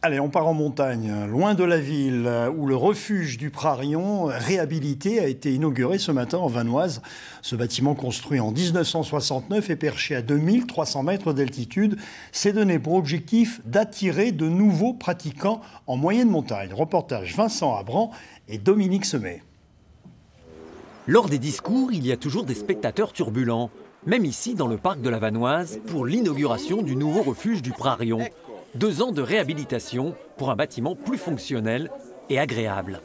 Allez, on part en montagne, loin de la ville, où le refuge du Prarion, réhabilité, a été inauguré ce matin en Vanoise. Ce bâtiment construit en 1969 est perché à 2300 mètres d'altitude. C'est donné pour objectif d'attirer de nouveaux pratiquants en moyenne montagne. Reportage Vincent Abran et Dominique Semet. Lors des discours, il y a toujours des spectateurs turbulents. Même ici, dans le parc de la Vanoise, pour l'inauguration du nouveau refuge du Prarion. 2 ans de réhabilitation pour un bâtiment plus fonctionnel et agréable.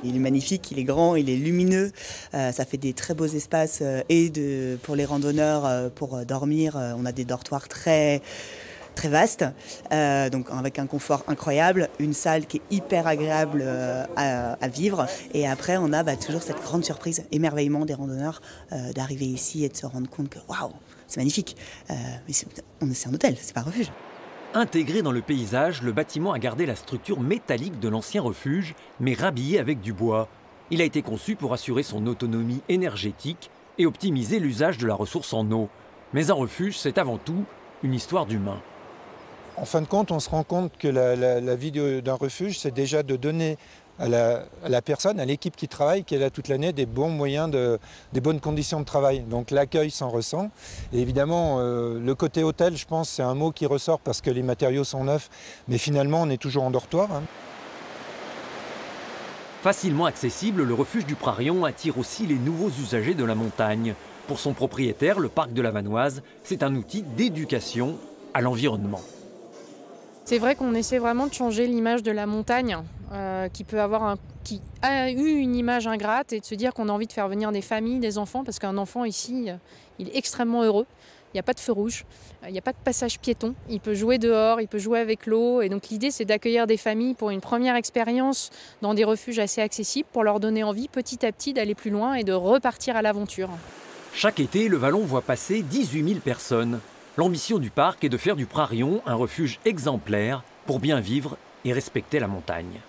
Il est magnifique, il est grand, il est lumineux, ça fait des très beaux espaces pour les randonneurs, pour dormir. On a des dortoirs très vastes, donc avec un confort incroyable, une salle qui est hyper agréable à vivre. Et après, on a toujours cette grande surprise, émerveillement des randonneurs d'arriver ici et de se rendre compte que waouh, c'est magnifique. Mais c'est un hôtel, c'est pas un refuge. Intégré dans le paysage, le bâtiment a gardé la structure métallique de l'ancien refuge, mais rhabillé avec du bois. Il a été conçu pour assurer son autonomie énergétique et optimiser l'usage de la ressource en eau. Mais un refuge, c'est avant tout une histoire d'humain. En fin de compte, on se rend compte que la vie d'un refuge, c'est déjà de donner à la personne, à l'équipe qui travaille, qui est là toute l'année, des bons moyens, des bonnes conditions de travail. Donc l'accueil s'en ressent. Et évidemment, le côté hôtel, je pense, c'est un mot qui ressort parce que les matériaux sont neufs. Mais finalement, on est toujours en dortoir. Facilement accessible, le refuge du Prarion attire aussi les nouveaux usagers de la montagne. Pour son propriétaire, le parc de la Vanoise, c'est un outil d'éducation à l'environnement. C'est vrai qu'on essaie vraiment de changer l'image de la montagne qui a eu une image ingrate et de se dire qu'on a envie de faire venir des familles, des enfants, parce qu'un enfant ici, il est extrêmement heureux. Il n'y a pas de feu rouge, il n'y a pas de passage piéton, il peut jouer dehors, il peut jouer avec l'eau. Et donc l'idée, c'est d'accueillir des familles pour une première expérience dans des refuges assez accessibles pour leur donner envie petit à petit d'aller plus loin et de repartir à l'aventure. Chaque été, le Vallon voit passer 18 000 personnes. L'ambition du parc est de faire du Prarion un refuge exemplaire pour bien vivre et respecter la montagne.